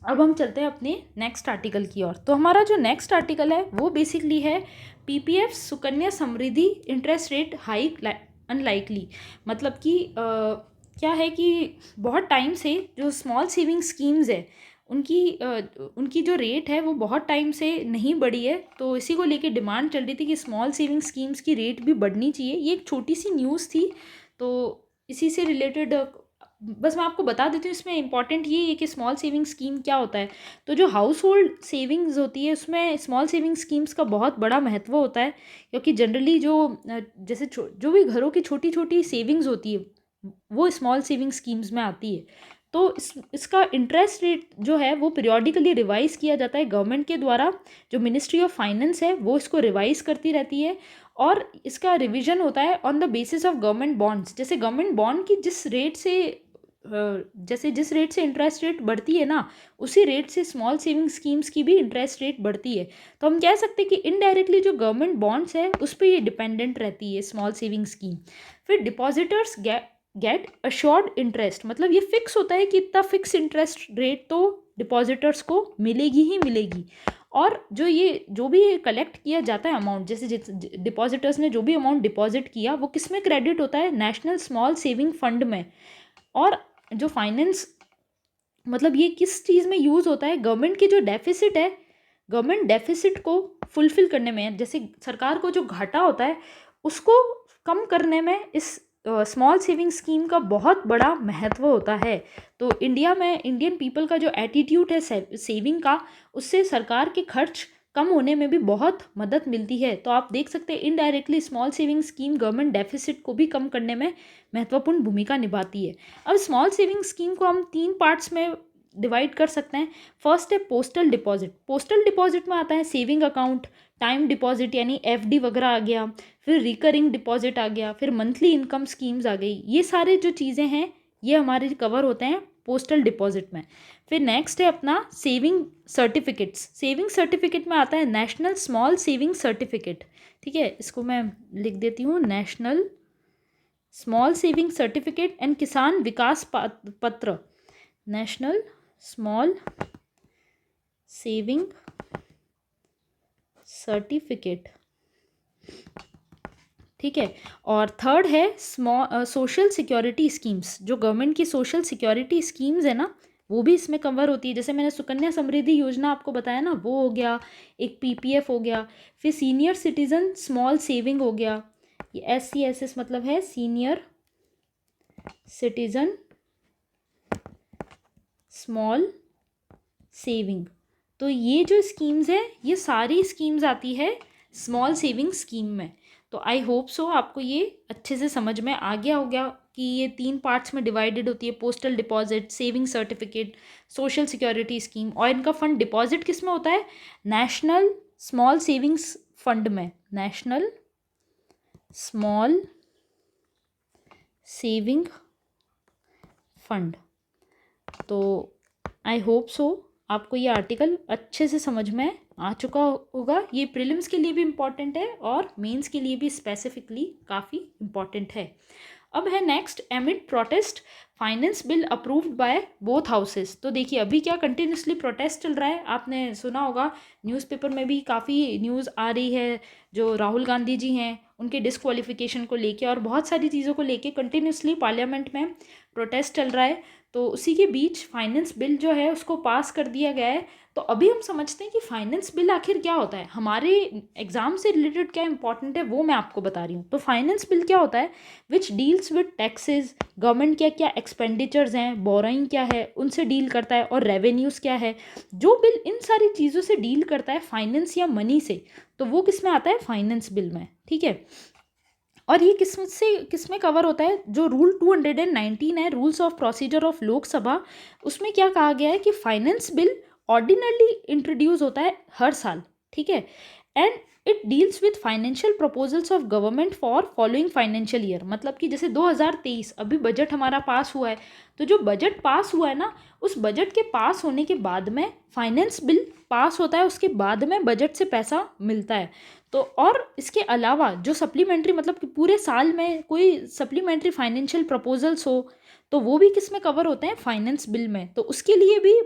अब हम चलते हैं अपने नेक्स्ट आर्टिकल की ओर। तो हमारा जो नेक्स्ट आर्टिकल है वो बेसिकली है PPF Sukanya Samriddhi interest rate hike unlikely. मतलब कि क्या है कि बहुत टाइम से जो स्मॉल सेविंग स्कीम्स है उनकी जो रेट है वो बहुत टाइम से नहीं बढ़ी है। तो इसी को लेके डिमांड चल रही थी कि स्मॉल सेविंग स्कीम्स की रेट भी बढ़नी चाहिए। ये एक छोटी सी न्यूज़ थी, तो इसी से रिलेटेड बस मैं आपको बता देती हूँ। इसमें इंपॉर्टेंट ये है कि स्मॉल सेविंग स्कीम क्या होता है। तो जो हाउस होल्ड सेविंग्स होती है उसमें स्मॉल सेविंग स्कीम्स का बहुत बड़ा महत्व होता है, क्योंकि जनरली जो जैसे जो भी घरों की छोटी छोटी सेविंग्स होती है वो स्मॉल सेविंग स्कीम्स में आती है। तो इसका इंटरेस्ट रेट जो है वो पीरियोडिकली रिवाइज़ किया जाता है गवर्नमेंट के द्वारा। जो मिनिस्ट्री ऑफ फाइनेंस है वो इसको रिवाइज़ करती रहती है और इसका रिवीजन होता है on the basis of government bonds. जैसे गवर्नमेंट बॉन्ड की जिस रेट से इंटरेस्ट रेट बढ़ती है ना, उसी रेट से स्मॉल सेविंग स्कीम्स की भी इंटरेस्ट रेट बढ़ती है। तो हम कह सकते हैं कि इनडायरेक्टली जो गवर्नमेंट बॉन्ड्स है उस पर ये डिपेंडेंट रहती है स्मॉल सेविंग स्कीम। फिर डिपॉजिटर्स गेट अश्योर्ड इंटरेस्ट, मतलब ये फिक्स होता है कि इतना फिक्स इंटरेस्ट रेट तो डिपॉजिटर्स को मिलेगी ही मिलेगी। और जो भी कलेक्ट किया जाता है अमाउंट, जैसे डिपॉजिटर्स ने जो भी अमाउंट डिपॉजिट किया वो किस में क्रेडिट होता है, नेशनल स्मॉल सेविंग फंड में। और जो फाइनेंस मतलब ये किस चीज़ में यूज़ होता है, गवर्नमेंट की जो डेफिसिट है, गवर्नमेंट डेफिसिट को फुलफिल करने में, जैसे सरकार को जो घाटा होता है उसको कम करने में इस स्मॉल सेविंग स्कीम का बहुत बड़ा महत्व होता है। तो इंडिया में इंडियन पीपल का जो एटीट्यूड है सेविंग का, उससे सरकार के खर्च कम होने में भी बहुत मदद मिलती है। तो आप देख सकते हैं indirectly small saving scheme government deficit को भी कम करने में महत्वपूर्ण भूमिका निभाती है। अब स्मॉल सेविंग स्कीम को हम 3 पार्ट्स में डिवाइड कर सकते हैं। फर्स्ट है पोस्टल डिपॉजिट। पोस्टल डिपॉजिट में आता है सेविंग अकाउंट, टाइम डिपॉजिट यानी एफडी वगैरह आ गया, फिर रिकरिंग डिपॉजिट आ गया, फिर मंथली इनकम स्कीम्स आ गई। ये सारे जो चीज़ें हैं ये हमारे कवर होते हैं पोस्टल डिपॉजिट में। फिर नेक्स्ट है अपना सेविंग सर्टिफिकेट्स। सेविंग सर्टिफिकेट में आता है नेशनल स्मॉल सेविंग सर्टिफिकेट। ठीक है, इसको मैं लिख देती हूँ, national small saving certificate and किसान विकास पत्र। नेशनल स्मॉल सेविंग सर्टिफिकेट, ठीक है। और थर्ड है सोशल सिक्योरिटी स्कीम्स। जो गवर्नमेंट की सोशल सिक्योरिटी स्कीम्स है ना वो भी इसमें कवर होती है। जैसे मैंने सुकन्या समृद्धि योजना आपको बताया ना, वो हो गया, एक पीपीएफ हो गया, फिर सीनियर सिटीजन स्मॉल सेविंग हो गया। ये SCSS मतलब है सीनियर सिटीजन स्मॉल सेविंग। तो ये जो स्कीम्स है ये सारी स्कीम्स आती है स्मॉल सेविंग स्कीम में। तो आई होप सो आपको ये अच्छे से समझ में आ गया होगा कि ये 3 पार्ट्स में डिवाइडेड होती है, postal deposit, saving certificate, social security scheme. और इनका फंड डिपॉजिट किस में होता है, नेशनल स्मॉल सेविंग्स फंड में, नेशनल स्मॉल सेविंग फंड। तो आई होप सो आपको ये आर्टिकल अच्छे से समझ में आ चुका होगा। ये प्रीलिम्स के लिए भी इम्पॉर्टेंट है और मेंस के लिए भी स्पेसिफिकली काफ़ी इम्पॉर्टेंट है। अब है next, एमिड protest finance bill approved by both houses. तो देखिए अभी क्या कंटिन्यूसली प्रोटेस्ट चल रहा है, आपने सुना होगा न्यूज़पेपर में भी काफ़ी न्यूज़ आ रही है, जो राहुल गांधी जी हैं उनके डिस्क्वालिफिकेशन को लेके और बहुत सारी चीज़ों को लेके कंटिन्यूसली पार्लियामेंट में प्रोटेस्ट चल रहा है। तो उसी के बीच फाइनेंस बिल जो है उसको पास कर दिया गया है। तो अभी हम समझते हैं कि फाइनेंस बिल आखिर क्या होता है, हमारे एग्जाम से रिलेटेड क्या इंपॉर्टेंट है वो मैं आपको बता रही हूँ। तो फाइनेंस बिल क्या होता है, which deals with taxes, government क्या क्या एक्सपेंडिचर्स हैं, बोराइंग क्या है उनसे डील करता है, और रेवेन्यूज़ क्या है। जो बिल इन सारी चीज़ों से डील करता है फाइनेंस या मनी से, तो वो किस में आता है, फाइनेंस बिल में। ठीक है, और ये किस में कवर होता है, जो रूल 219 है, rules of procedure of Lok Sabha, उसमें क्या कहा गया है कि फाइनेंस बिल ऑर्डिनरली इंट्रोड्यूस होता है हर साल। ठीक है, and it deals with financial proposals of government for following financial year. मतलब कि जैसे 2023 अभी बजट हमारा पास हुआ है, तो जो बजट पास हुआ है ना, उस बजट के पास होने के बाद में फाइनेंस बिल पास होता है, उसके बाद में बजट से पैसा मिलता है। तो और इसके अलावा जो सप्लीमेंट्री, मतलब कि पूरे साल में कोई सप्लीमेंट्री फाइनेंशियल प्रपोजल्स हो, तो वो भी किस में कवर होते हैं, फाइनेंस बिल में। तो उसके लिए भी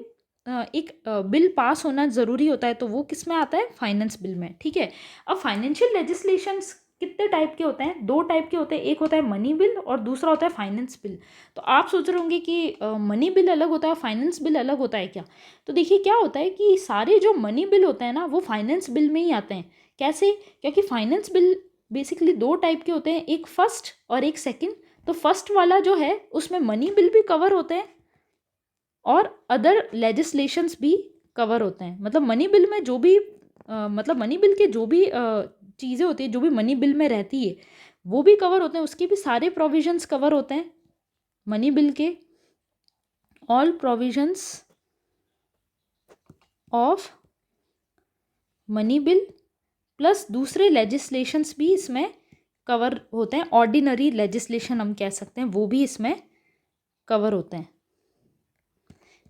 एक बिल पास होना ज़रूरी होता है, तो वो किस में आता है, फाइनेंस बिल में। ठीक है, अब फाइनेंशियल लेजिस्लेशंस कितने टाइप के होते हैं, दो टाइप के होते हैं, एक होता है मनी बिल और दूसरा होता है फाइनेंस बिल। तो आप सोच रहे होंगे कि मनी बिल अलग होता है, फाइनेंस बिल अलग होता है क्या। तो देखिए क्या होता है कि सारे जो मनी बिल होते हैं ना, वो फाइनेंस बिल में ही आते हैं। कैसे, क्योंकि फाइनेंस बिल बेसिकली दो टाइप के होते हैं, एक फर्स्ट और एक सेकंड। तो फर्स्ट वाला जो है उसमें मनी बिल भी कवर होते हैं और अदर लेजिस्लेशंस भी कवर होते हैं। मतलब मनी बिल में जो भी मतलब मनी बिल के जो भी चीज़ें होती है, जो भी मनी बिल में रहती है, वो भी कवर होते हैं, उसके भी सारे प्रोविजंस कवर होते हैं मनी बिल के। All provisions of money bill plus दूसरे लेजिस्लेशंस भी इसमें कवर होते हैं, ऑर्डिनरी लेजिस्लेशन हम कह सकते हैं, वो भी इसमें कवर होते हैं।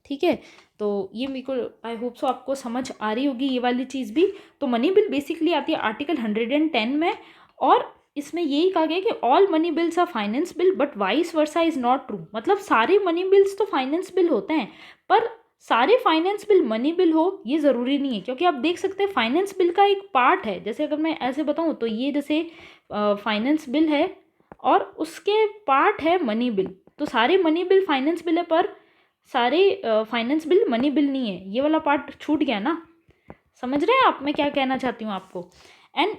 ठीक है, तो ये मेरे को आई होप सो आपको समझ आ रही होगी ये वाली चीज़ भी। तो मनी बिल बेसिकली आती है आर्टिकल 110 में, और इसमें यही कहा गया कि all money bills are finance bill but vice versa is not true. मतलब सारे मनी बिल्स तो फाइनेंस बिल होते हैं, पर सारे फाइनेंस बिल मनी बिल हो ये ज़रूरी नहीं है। क्योंकि आप देख सकते हैं फाइनेंस बिल का एक पार्ट है, जैसे अगर मैं ऐसे बताऊँ तो ये जैसे फाइनेंस बिल है और उसके पार्ट है मनी बिल। तो सारे मनी बिल फाइनेंस बिल है, पर सारे फाइनेंस बिल मनी बिल नहीं है। ये वाला पार्ट छूट गया ना, समझ रहे हैं आप मैं क्या कहना चाहती हूँ आपको। एंड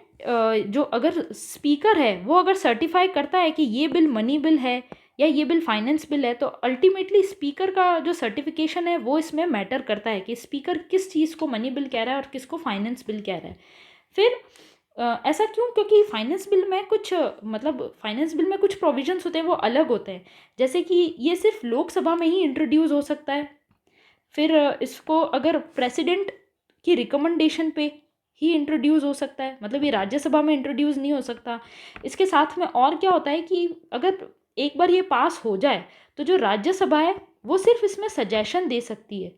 जो अगर स्पीकर है वो अगर सर्टिफाई करता है कि ये बिल मनी बिल है या ये बिल फाइनेंस बिल है, तो अल्टीमेटली स्पीकर का जो सर्टिफिकेशन है वो इसमें मैटर करता है कि स्पीकर किस चीज़ को मनी बिल कह रहा है और किसको फाइनेंस बिल कह रहा है। फिर ऐसा क्यों, क्योंकि फाइनेंस बिल में कुछ मतलब फाइनेंस बिल में कुछ प्रोविजंस होते हैं वो अलग होते हैं। जैसे कि ये सिर्फ लोकसभा में ही इंट्रोड्यूस हो सकता है, फिर इसको अगर प्रेसिडेंट की रिकमेंडेशन पे ही इंट्रोड्यूस हो सकता है, मतलब ये राज्यसभा में इंट्रोड्यूस नहीं हो सकता। इसके साथ में और क्या होता है कि अगर एक बार ये पास हो जाए तो जो राज्यसभा है वो सिर्फ इसमें सजेशन दे सकती है,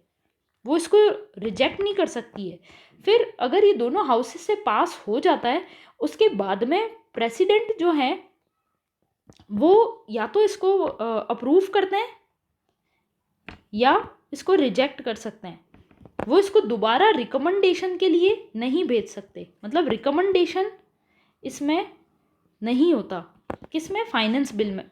वो इसको रिजेक्ट नहीं कर सकती है। फिर अगर ये दोनों हाउसेस से पास हो जाता है, उसके बाद में प्रेसिडेंट जो है वो या तो इसको अप्रूव करते हैं या इसको रिजेक्ट कर सकते हैं। वो इसको दोबारा रिकमेंडेशन के लिए नहीं भेज सकते, मतलब रिकमेंडेशन इसमें नहीं होता। किसमें, फाइनेंस बिल में,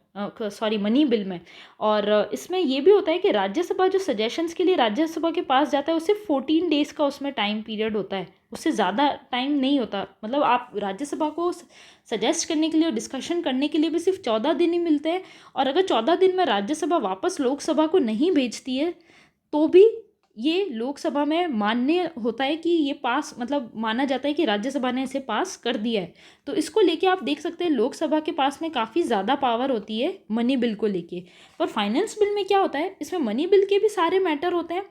सॉरी मनी बिल में। और इसमें ये भी होता है कि राज्यसभा जो सजेशंस के लिए राज्यसभा के पास जाता है, उससे 14 डेज़ का उसमें टाइम पीरियड होता है, उससे ज़्यादा टाइम नहीं होता। मतलब आप राज्यसभा को सजेस्ट करने के लिए और डिस्कशन करने के लिए भी सिर्फ 14 दिन ही मिलते हैं। और अगर 14 दिन में राज्यसभा वापस लोकसभा को नहीं भेजती है तो भी ये लोकसभा में मान्य होता है कि ये पास, मतलब माना जाता है कि राज्यसभा ने इसे पास कर दिया है। तो इसको लेके आप देख सकते हैं लोकसभा के पास में काफ़ी ज़्यादा पावर होती है मनी बिल को लेके। पर फाइनेंस बिल में क्या होता है, इसमें मनी बिल के भी सारे मैटर होते हैं,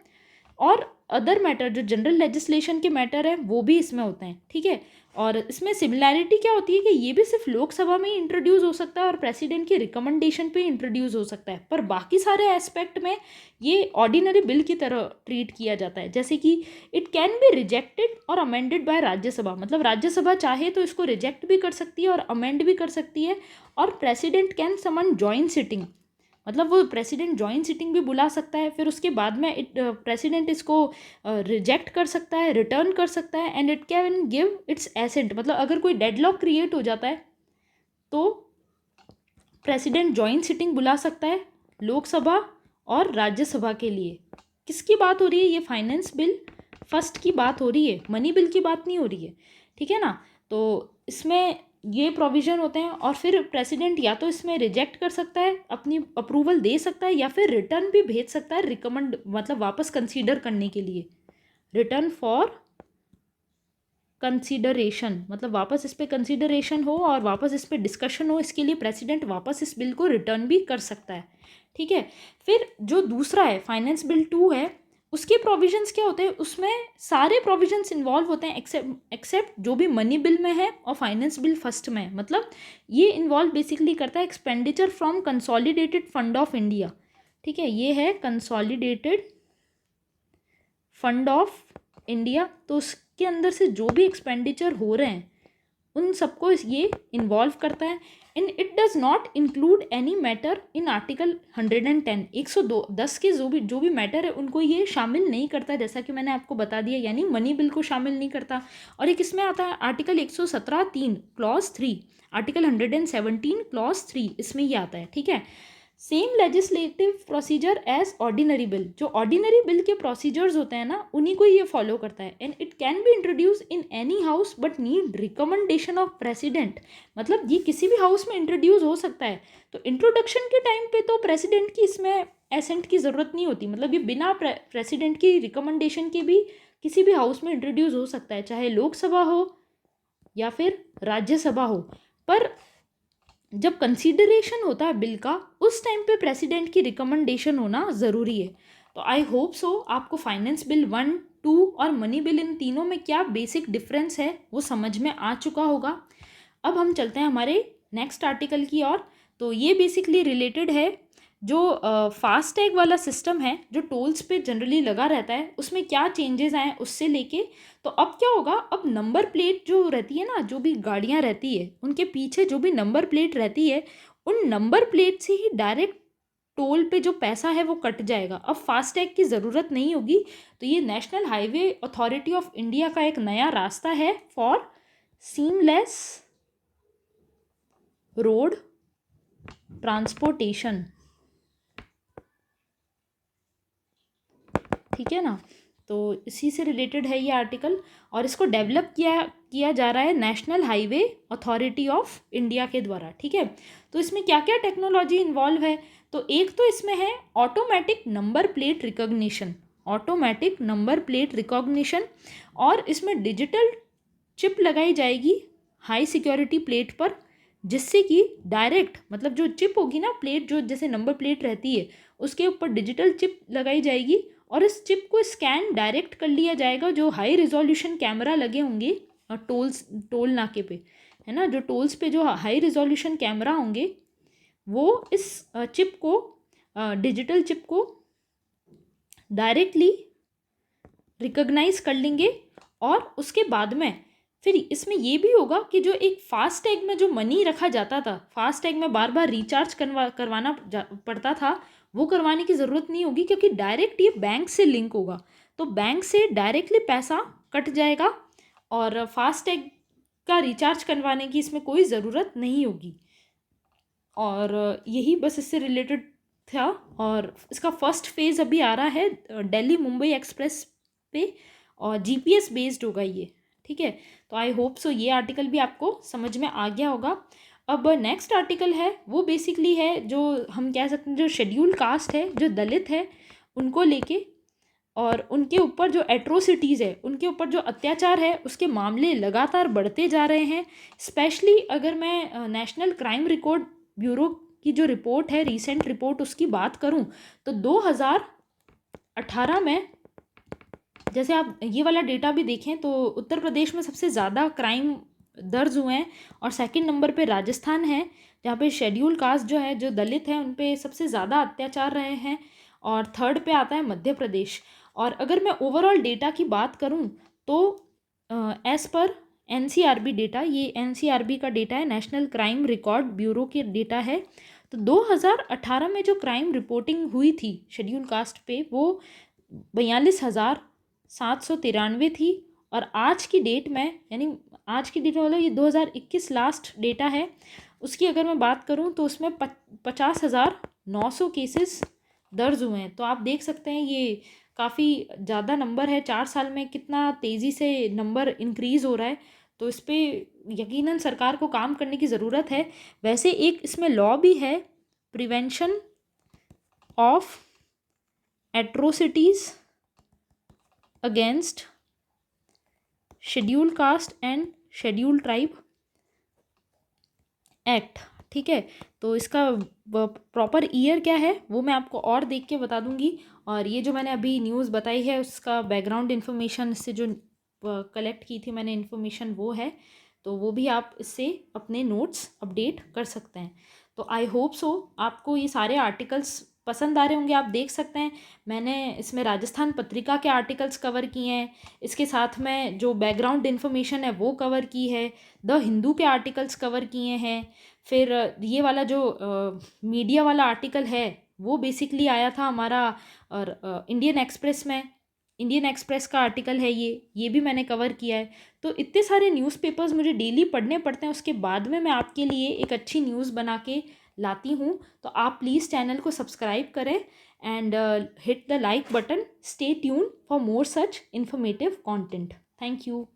और अदर मैटर जो जनरल लेजिस्लेशन के मैटर हैं वो भी इसमें होते हैं, ठीक है। और इसमें सिमिलैरिटी क्या होती है कि ये भी सिर्फ लोकसभा में ही इंट्रोड्यूस हो सकता है और प्रेसिडेंट की रिकमेंडेशन पे इंट्रोड्यूस हो सकता है, पर बाकी सारे एस्पेक्ट में ये ऑर्डिनरी बिल की तरह ट्रीट किया जाता है। जैसे कि इट कैन बी रिजेक्टेड और अमेंडेड बाय राज्यसभा, मतलब राज्यसभा चाहे तो इसको रिजेक्ट भी कर सकती है और अमेंड भी कर सकती है। और president can summon joint sitting, मतलब वो प्रेसिडेंट जॉइंट सिटिंग भी बुला सकता है, फिर उसके बाद में प्रेसिडेंट इसको रिजेक्ट कर सकता है, रिटर्न कर सकता है, and it can give its assent. मतलब अगर कोई डेडलॉक क्रिएट हो जाता है तो प्रेसिडेंट जॉइंट सिटिंग बुला सकता है लोकसभा और राज्यसभा के लिए। किसकी बात हो रही है? ये फाइनेंस बिल फर्स्ट की बात हो रही है, मनी बिल की बात नहीं हो रही है, ठीक है ना। तो इसमें ये प्रोविज़न होते हैं और फिर प्रेसिडेंट या तो इसमें रिजेक्ट कर सकता है, अपनी अप्रूवल दे सकता है, या फिर रिटर्न भी भेज सकता है, रिकमेंड मतलब वापस कंसीडर करने के लिए, रिटर्न फॉर कंसीडरेशन, मतलब वापस इस पर कंसीडरेशन हो और वापस इस पर डिस्कशन हो, इसके लिए प्रेसिडेंट वापस इस बिल को रिटर्न भी कर सकता है, ठीक है। फिर जो दूसरा है फाइनेंस बिल 2 है, उसके प्रोविजंस क्या होते हैं? उसमें सारे प्रोविजंस इन्वॉल्व होते हैं एक्सेप्ट जो भी मनी बिल में है और फाइनेंस बिल फर्स्ट में है। मतलब ये इन्वॉल्व बेसिकली करता है expenditure from consolidated fund of India, ठीक है। ये है कंसोलिडेटेड फंड ऑफ इंडिया, तो उसके अंदर से जो भी एक्सपेंडिचर हो रहे हैं उन सबको ये इन्वॉल्व करता है। And it does not include any matter in article 110, 110 के जो भी मैटर है उनको ये शामिल नहीं करता, जैसा कि मैंने आपको बता दिया, यानी मनी बिल को शामिल नहीं करता। और एक इसमें आता है आर्टिकल 117(3) क्लॉज 3, आर्टिकल 117 क्लॉज 3, इसमें ये आता है, ठीक है। Same legislative procedure as ordinary bill, जो ऑर्डिनरी बिल के प्रोसीजर्स होते हैं ना उन्हीं को ये फॉलो करता है। And it can be introduce in any house but need recommendation of president, मतलब ये किसी भी हाउस में इंट्रोड्यूस हो सकता है। तो इंट्रोडक्शन के टाइम पे तो प्रेसिडेंट की इसमें एसेंट की ज़रूरत नहीं होती, मतलब ये बिना प्रेसिडेंट की रिकमेंडेशन के भी किसी भी हाउस में इंट्रोड्यूस हो सकता है, चाहे लोकसभा हो या फिर राज्यसभा हो। पर जब कंसीडरेशन होता है बिल का उस टाइम पे प्रेसिडेंट की रिकमेंडेशन होना ज़रूरी है। तो आई होप सो आपको फाइनेंस बिल 1, 2 और मनी बिल इन तीनों में क्या बेसिक डिफरेंस है वो समझ में आ चुका होगा। अब हम चलते हैं हमारे नेक्स्ट आर्टिकल की ओर। तो ये बेसिकली रिलेटेड है जो फास्टैग वाला सिस्टम है जो टोल्स पे जनरली लगा रहता है, उसमें क्या चेंजेस आए उससे लेके। तो अब क्या होगा, अब नंबर प्लेट जो रहती है ना, जो भी गाड़ियाँ रहती है उनके पीछे जो भी नंबर प्लेट रहती है उन नंबर प्लेट से ही डायरेक्ट टोल पे जो पैसा है वो कट जाएगा। अब फास्टैग की ज़रूरत नहीं होगी। तो ये national highway authority of India का एक नया रास्ता है फॉर सीमलेस रोड ट्रांसपोर्टेशन, ठीक है ना। तो इसी से रिलेटेड है ये आर्टिकल और इसको डेवलप किया जा रहा है national highway authority of India के द्वारा, ठीक है। तो इसमें क्या क्या टेक्नोलॉजी इन्वॉल्व है? तो एक तो इसमें है automatic number plate recognition, automatic number plate recognition, और इसमें डिजिटल चिप लगाई जाएगी हाई सिक्योरिटी प्लेट पर, जिससे कि डायरेक्ट मतलब जो चिप होगी ना, प्लेट जो जैसे नंबर प्लेट रहती है उसके ऊपर डिजिटल चिप लगाई जाएगी और इस चिप को स्कैन डायरेक्ट कर लिया जाएगा। जो हाई रिजोल्यूशन कैमरा लगे होंगे टोल नाके पे, है ना, जो टोल्स पे जो हाई रिजोल्यूशन कैमरा होंगे वो इस चिप को, डिजिटल चिप को डायरेक्टली रिकॉग्नाइज कर लेंगे। और उसके बाद में फिर इसमें ये भी होगा कि जो एक फास्टैग में जो मनी रखा जाता था, फास्टैग में बार बार रिचार्ज करवाना पड़ता था, वो करवाने की ज़रूरत नहीं होगी क्योंकि डायरेक्ट ये बैंक से लिंक होगा। तो बैंक से डायरेक्टली पैसा कट जाएगा और फास्टैग का रिचार्ज करवाने की इसमें कोई ज़रूरत नहीं होगी। और यही बस इससे रिलेटेड था। और इसका फर्स्ट फेज़ अभी आ रहा है दिल्ली मुंबई एक्सप्रेस पे और जीपीएस बेस्ड होगा ये, ठीक है। तो आई होप सो ये आर्टिकल भी आपको समझ में आ गया होगा। अब नेक्स्ट आर्टिकल है वो बेसिकली है जो हम कह सकते हैं जो शेड्यूल कास्ट है, जो दलित है, उनको लेके और उनके ऊपर जो एट्रोसिटीज़ है, उनके ऊपर जो अत्याचार है उसके मामले लगातार बढ़ते जा रहे हैं। स्पेशली अगर मैं नेशनल क्राइम रिकॉर्ड ब्यूरो की जो रिपोर्ट है, रीसेंट रिपोर्ट, उसकी बात करूं तो 2018 में जैसे आप ये वाला डेटा भी देखें तो उत्तर प्रदेश में सबसे ज़्यादा क्राइम दर्ज हुए हैं, और सेकंड नंबर पे राजस्थान है, जहाँ पे शेड्यूल कास्ट जो है, जो दलित हैं, उन पे सबसे ज़्यादा अत्याचार रहे हैं, और थर्ड पे आता है मध्य प्रदेश। और अगर मैं ओवरऑल डेटा की बात करूँ तो एज़ पर एनसीआरबी डेटा, ये एनसीआरबी का डेटा है, नेशनल क्राइम रिकॉर्ड ब्यूरो के डेटा है, तो 2018 में जो क्राइम रिपोर्टिंग हुई थी शेड्यूल कास्ट पे वो 42,793 थी। और आज की डेट में, यानी आज की डेट में मतलब ये 2021 लास्ट डेटा है, उसकी अगर मैं बात करूं तो उसमें 50,900 केसेस दर्ज हुए हैं। तो आप देख सकते हैं ये काफ़ी ज़्यादा नंबर है, 4 साल में कितना तेज़ी से नंबर इंक्रीज़ हो रहा है। तो इस पर यकीनन सरकार को काम करने की ज़रूरत है। वैसे एक इसमें लॉ भी है, prevention of atrocities against schedule caste and schedule tribe act, ठीक है। तो इसका प्रॉपर ईयर क्या है वो मैं आपको और देख के बता दूंगी, और ये जो मैंने अभी न्यूज़ बताई है उसका बैकग्राउंड इन्फॉर्मेशन इससे जो कलेक्ट की थी मैंने इन्फॉर्मेशन वो है, तो वो भी आप इससे अपने नोट्स अपडेट कर सकते हैं। तो आई होप सो आपको ये सारे आर्टिकल्स पसंद आ रहे होंगे। आप देख सकते हैं मैंने इसमें राजस्थान पत्रिका के आर्टिकल्स कवर किए हैं, इसके साथ में जो बैकग्राउंड इन्फॉर्मेशन है वो कवर की है, द हिंदू के आर्टिकल्स कवर किए हैं, फिर ये वाला जो मीडिया वाला आर्टिकल है वो बेसिकली आया था हमारा, और इंडियन एक्सप्रेस में, इंडियन एक्सप्रेस का आर्टिकल है ये भी मैंने कवर किया है। तो इतने सारे न्यूज़पेपर्स मुझे डेली पढ़ने पड़ते हैं, उसके बाद में मैं आपके लिए एक अच्छी न्यूज़ बना के लाती हूँ। तो आप प्लीज़ चैनल को सब्सक्राइब करें and hit the like button. Stay tune for more such informative content. Thank you.